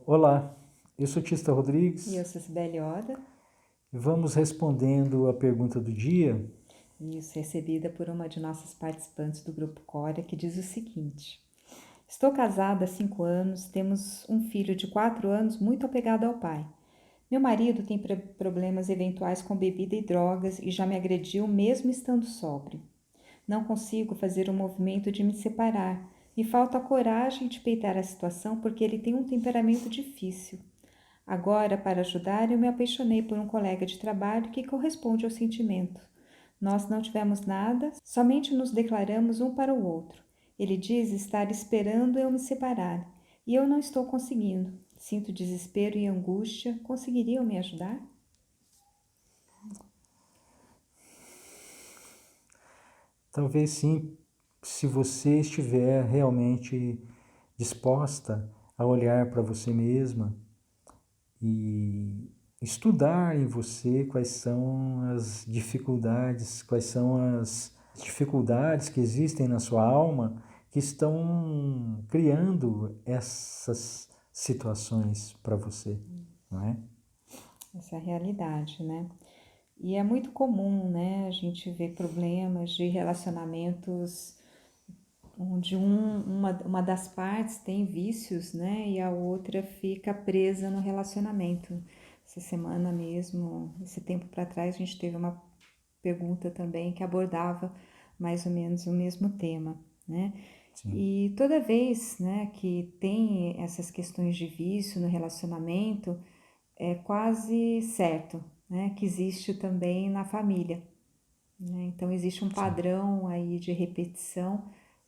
Olá, eu sou Tista E eu Rodrigues sou Sibeli Oda, e vamos respondendo a pergunta do dia. isso recebida por uma de nossas participantes do Grupo Córea, que diz o seguinte: Estou casada há 5 anos, temos um filho de 4 anos muito apegado ao pai. Meu marido tem problemas eventuais com bebida e drogas e já me agrediu mesmo estando sóbrio. Não consigo fazer o movimento de me separar. Me falta a coragem de peitar a situação porque ele tem um temperamento difícil. Agora, para ajudar, eu me apaixonei por um colega de trabalho que corresponde ao sentimento. Nós não tivemos nada, somente nos declaramos um para o outro. Ele diz estar esperando eu me separar e eu não estou conseguindo. Sinto desespero e angústia. Conseguiriam me ajudar? Talvez sim, se você estiver realmente disposta a olhar para você mesma e estudar em você quais são as dificuldades que existem na sua alma que estão criando essas situações para você, não é? Essa é a realidade, né? E é muito comum, né, a gente ver problemas de relacionamentos onde uma das partes tem vícios, né, e a outra fica presa no relacionamento. Essa semana mesmo, esse tempo para trás, a gente teve uma pergunta também que abordava mais ou menos o mesmo tema, né? Sim. E toda vez, né, que tem essas questões de vício no relacionamento, é quase certo, né, que existe também na família, né? Então existe um Sim. padrão aí de repetição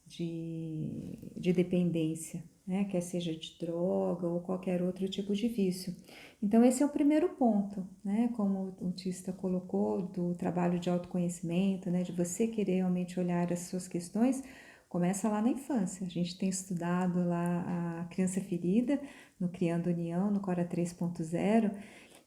de dependência, né? Quer seja de droga ou qualquer outro tipo de vício. Então esse é o primeiro ponto, né? Como o Tista colocou, do trabalho de autoconhecimento, né? De você querer realmente olhar as suas questões, começa lá na infância. A gente tem estudado lá a criança ferida, no Criando União, no Cora 3.0,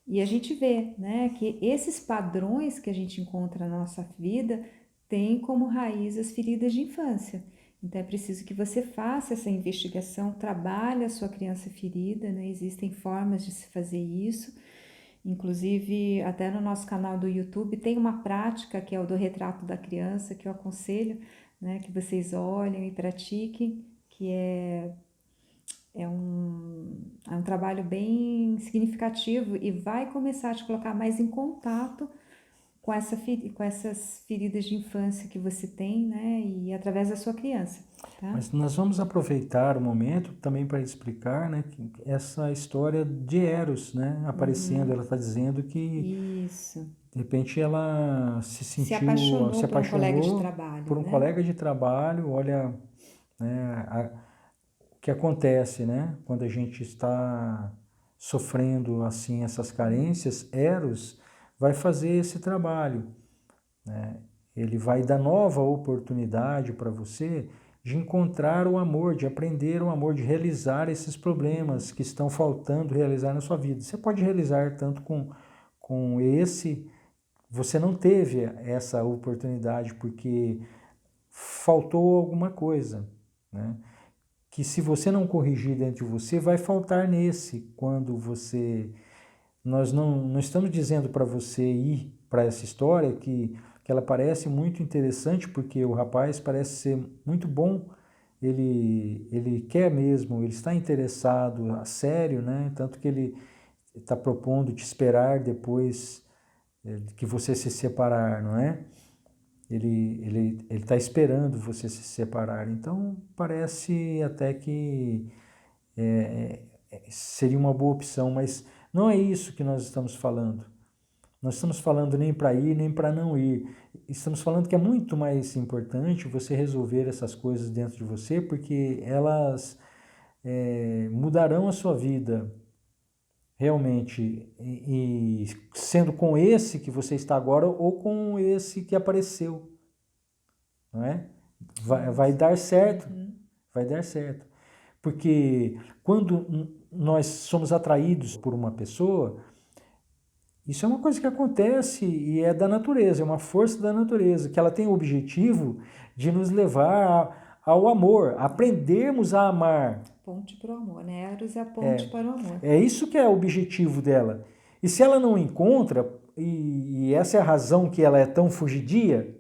e a gente vê, né, que esses padrões que a gente encontra na nossa vida têm como raiz as feridas de infância. Então é preciso que você faça essa investigação, trabalhe a sua criança ferida, né? Existem formas de se fazer isso. Inclusive, até no nosso canal do YouTube tem uma prática que é o do retrato da criança, que eu aconselho, né, que vocês olhem e pratiquem, que é um trabalho bem significativo e vai começar a te colocar mais em contato com essas feridas de infância que você tem, né? E através da sua criança, tá? Mas nós vamos aproveitar o momento também para explicar, né, que essa história de Eros, né, aparecendo. Ela está dizendo que Isso. de repente ela Se se apaixonou por um colega de apaixonou trabalho, por um né? colega de trabalho. Olha, né, o que acontece, né, quando a gente está sofrendo assim essas carências. Eros vai fazer esse trabalho, né? Ele vai dar nova oportunidade para você de encontrar o amor, de aprender o amor, de realizar esses problemas que estão faltando realizar na sua vida. Você pode realizar tanto com esse, você não teve essa oportunidade porque faltou alguma coisa, né? Que se você não corrigir dentro de você, vai faltar nesse, quando você... Nós não estamos dizendo para você ir para essa história que ela parece muito interessante, porque o rapaz parece ser muito bom, ele quer mesmo, ele está interessado a sério, né? Tanto que ele está propondo te esperar depois que você se separar, não é? Ele está esperando você se separar. Então parece até que seria uma boa opção, mas não é isso que nós estamos falando. Nós estamos falando nem para ir, nem para não ir. Estamos falando que é muito mais importante você resolver essas coisas dentro de você, porque elas mudarão a sua vida realmente, e sendo com esse que você está agora ou com esse que apareceu, não é? Vai dar certo, vai dar certo. Porque quando nós somos atraídos por uma pessoa, isso é uma coisa que acontece e é da natureza, é uma força da natureza, que ela tem o objetivo de nos levar ao amor, aprendermos a amar. ponte para o amor, né? Eros é a ponte para o amor. É isso que é o objetivo dela. E se ela não encontra, e essa é a razão que ela é tão fugidia,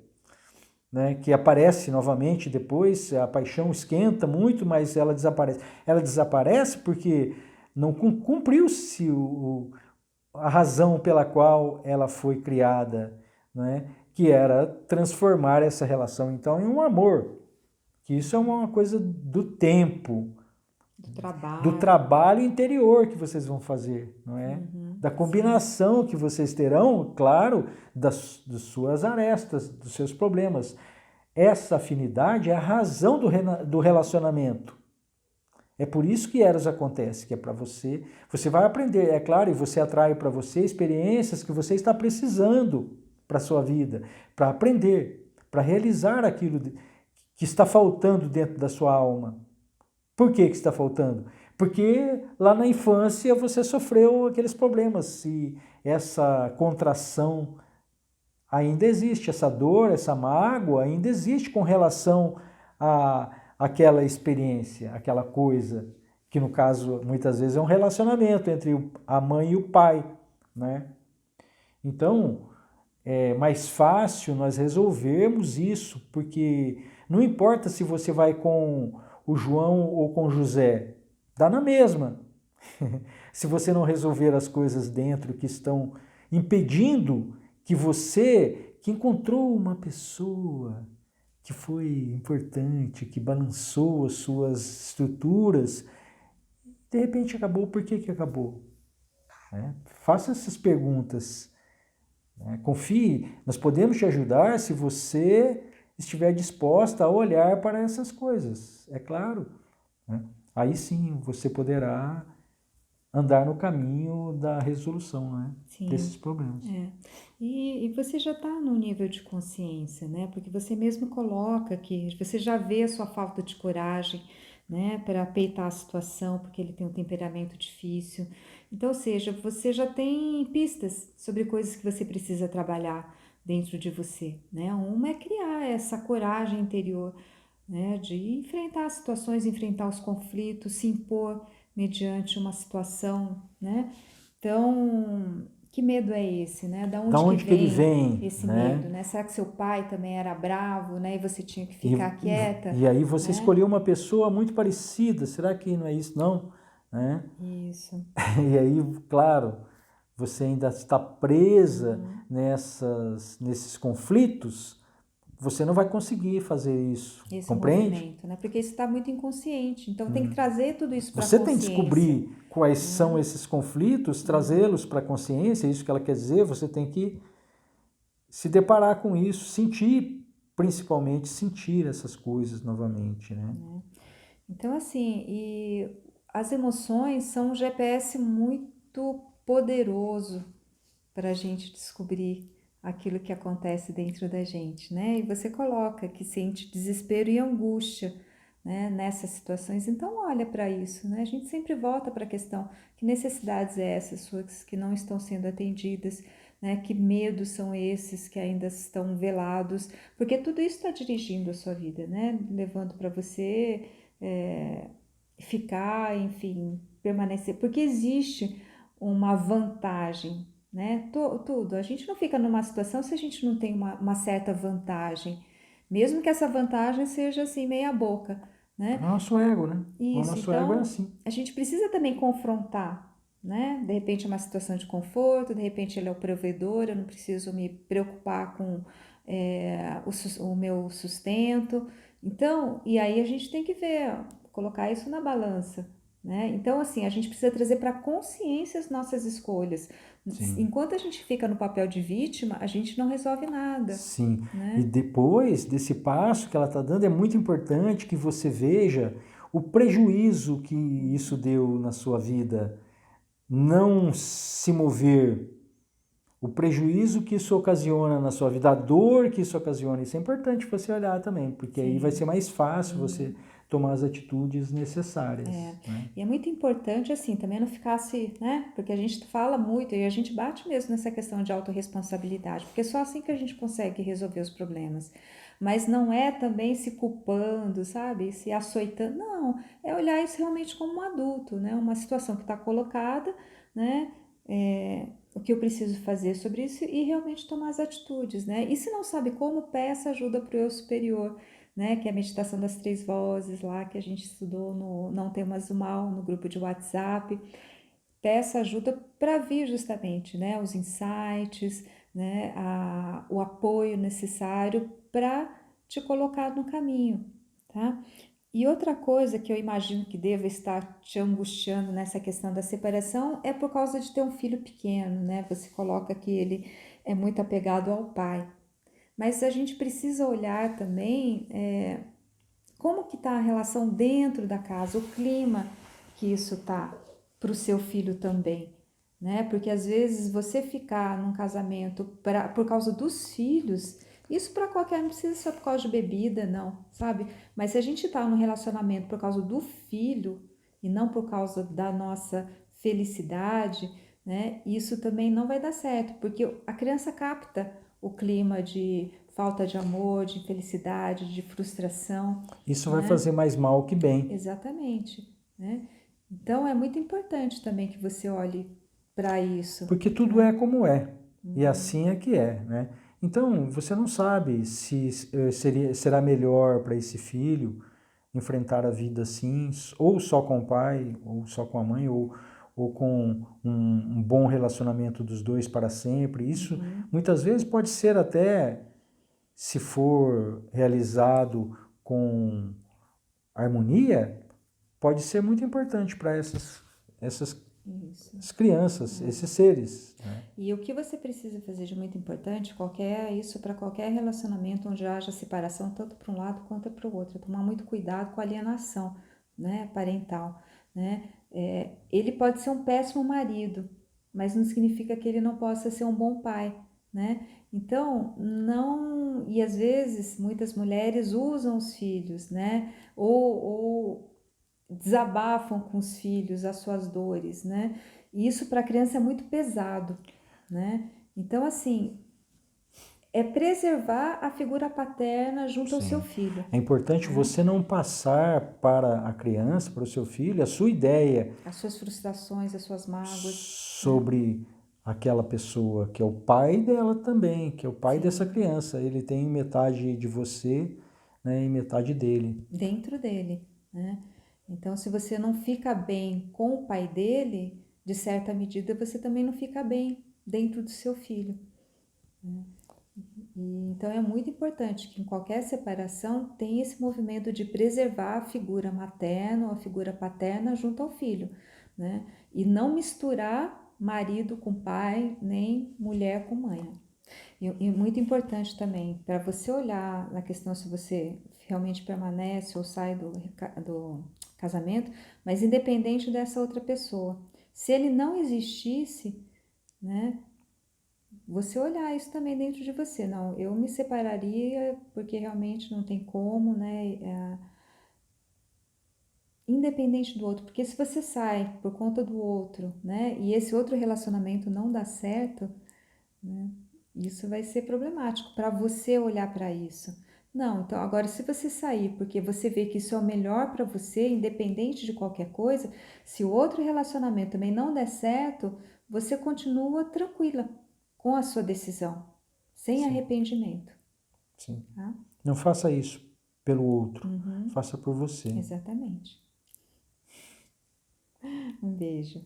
né, que aparece novamente depois, a paixão esquenta muito, mas ela desaparece. Ela desaparece porque não cumpriu-se a razão pela qual ela foi criada, né, que era transformar essa relação então em um amor, que isso é uma coisa do tempo, do trabalho interior que vocês vão fazer, não é? Da combinação que vocês terão, claro, das suas arestas, dos seus problemas. Essa afinidade é a razão do relacionamento. É por isso que Eros acontece, que é para você. Você vai aprender, é claro, e você atrai para você experiências que você está precisando para a sua vida, para aprender, para realizar aquilo que está faltando dentro da sua alma. Por que está faltando? Porque lá na infância você sofreu aqueles problemas e essa contração ainda existe, essa dor, essa mágoa ainda existe com relação a aquela experiência, aquela coisa, que no caso muitas vezes é um relacionamento entre a mãe e o pai, né? Então, é mais fácil nós resolvermos isso, porque não importa se você vai com o João ou com o José, dá na mesma. Se você não resolver as coisas dentro que estão impedindo que você, que encontrou uma pessoa que foi importante, que balançou as suas estruturas, de repente acabou, por que acabou? Faça essas perguntas. Confie, nós podemos te ajudar se você estiver disposta a olhar para essas coisas, é claro. Aí sim você poderá andar no caminho da resolução, né, desses problemas. E você já está no nível de consciência, né? Porque você mesmo coloca que você já vê a sua falta de coragem, né, para peitar a situação, porque ele tem um temperamento difícil. Então, ou seja, você já tem pistas sobre coisas que você precisa trabalhar dentro de você, né? Uma é criar essa coragem interior, né, de enfrentar as situações, enfrentar os conflitos, se impor mediante uma situação, né? Então, que medo é esse, né? Da onde que ele vem, esse né? medo, né? Será que seu pai também era bravo, né? E você tinha que ficar quieta? E aí você né? escolheu uma pessoa muito parecida, será que não é isso não? Né? Isso. E aí, claro, você ainda está presa nesses conflitos, você não vai conseguir fazer isso, Esse compreende? movimento, né? Porque isso está muito inconsciente. Então tem que trazer tudo isso para a Você tem que consciência. descobrir quais são esses conflitos, trazê-los para a consciência, é isso que ela quer dizer, você tem que se deparar com isso, sentir, principalmente sentir essas coisas novamente, né? Então, assim, e as emoções são um GPS muito poderoso para a gente descobrir aquilo que acontece dentro da gente, né? E você coloca que sente desespero e angústia, né, nessas situações. Então, olha para isso, né? A gente sempre volta para a questão: que necessidades é essas suas que não estão sendo atendidas, né? Que medos são esses que ainda estão velados? Porque tudo isso está dirigindo a sua vida, né? Levando para você ficar, enfim, permanecer. Porque existe uma vantagem, né? Tudo. A gente não fica numa situação se a gente não tem uma certa vantagem, mesmo que essa vantagem seja assim meia boca, né? O nosso ego, né? O Isso. nosso ego é Então assim. a gente precisa também confrontar, né? De repente é uma situação de conforto, de repente ele é o provedor, eu não preciso me preocupar com o meu sustento. Então, e aí a gente tem que ver, colocar isso na balança, né? Então, assim, a gente precisa trazer para a consciência as nossas escolhas. Sim. Enquanto a gente fica no papel de vítima, a gente não resolve nada. Sim. Né? E depois desse passo que ela está dando, é muito importante que você veja o prejuízo que isso deu na sua vida. Não se mover, o prejuízo que isso ocasiona na sua vida, a dor que isso ocasiona, isso é importante você olhar também, porque aí vai ser mais fácil você tomar as atitudes necessárias. Né? E é muito importante, assim, também não ficasse, né? Porque a gente fala muito e a gente bate mesmo nessa questão de autorresponsabilidade, porque é só assim que a gente consegue resolver os problemas. Mas não é também se culpando, sabe? Se açoitando. Não, é olhar isso realmente como um adulto, né? Uma situação que está colocada, né? O que eu preciso fazer sobre isso e realmente tomar as atitudes, né? E se não sabe como, peça ajuda para o eu superior, né? Que é a meditação das 3 vozes lá que a gente estudou no Não Temas o Mal, no grupo de WhatsApp. Peça ajuda para vir justamente, né? Os insights, né? O apoio necessário para te colocar no caminho, tá? E outra coisa que eu imagino que deva estar te angustiando nessa questão da separação é por causa de ter um filho pequeno, né? Você coloca que ele é muito apegado ao pai. Mas a gente precisa olhar também como que está a relação dentro da casa, o clima que isso tá para o seu filho também, né? Porque às vezes você ficar num casamento por causa dos filhos, isso para qualquer, não precisa ser por causa de bebida, não, sabe? Mas se a gente está no relacionamento por causa do filho e não por causa da nossa felicidade, né? Isso também não vai dar certo, porque a criança capta o clima de falta de amor, de infelicidade, de frustração, Isso vai né? fazer mais mal que bem. Exatamente, né? Então é muito importante também que você olhe para isso, Porque tudo né? é como é. E assim é que é, né? Então, você não sabe se será melhor para esse filho enfrentar a vida assim, ou só com o pai, ou só com a mãe, ou com um bom relacionamento dos dois para sempre. Isso muitas vezes pode ser até, se for realizado com harmonia, pode ser muito importante para essas Isso. as crianças, esses seres, né? E o que você precisa fazer de muito importante, isso para qualquer relacionamento onde haja separação, tanto para um lado quanto para o outro, tomar muito cuidado com a alienação, né, parental, né? Ele pode ser um péssimo marido, mas não significa que ele não possa ser um bom pai, né? Então, não, e às vezes muitas mulheres usam os filhos, né? Ou desabafam com os filhos as suas dores, né? E isso para a criança é muito pesado, né? Então, assim, é preservar a figura paterna junto ao seu Sim. filho. É importante você não passar para a criança, para o seu filho, a sua ideia As suas frustrações, as suas mágoas, né? sobre aquela pessoa, que é o pai dela também, que é o pai dessa criança. Ele tem metade de você, né, e metade dele. Dentro dele, né? Então, se você não fica bem com o pai dele, de certa medida, você também não fica bem dentro do seu filho. Então é muito importante que em qualquer separação tenha esse movimento de preservar a figura materna ou a figura paterna junto ao filho, né? E não misturar marido com pai, nem mulher com mãe. E muito importante também, para você olhar na questão se você realmente permanece ou sai do casamento, mas independente dessa outra pessoa. Se ele não existisse, né? Você olhar isso também dentro de você. Não, eu me separaria porque realmente não tem como, né? Independente do outro, porque se você sai por conta do outro, né? E esse outro relacionamento não dá certo, né? Isso vai ser problemático para você olhar para isso. Não, então agora se você sair porque você vê que isso é o melhor para você, independente de qualquer coisa, se o outro relacionamento também não der certo, você continua tranquila com a sua decisão, sem arrependimento, Sim. tá? Não faça isso pelo outro, faça por você. Exatamente. Um beijo.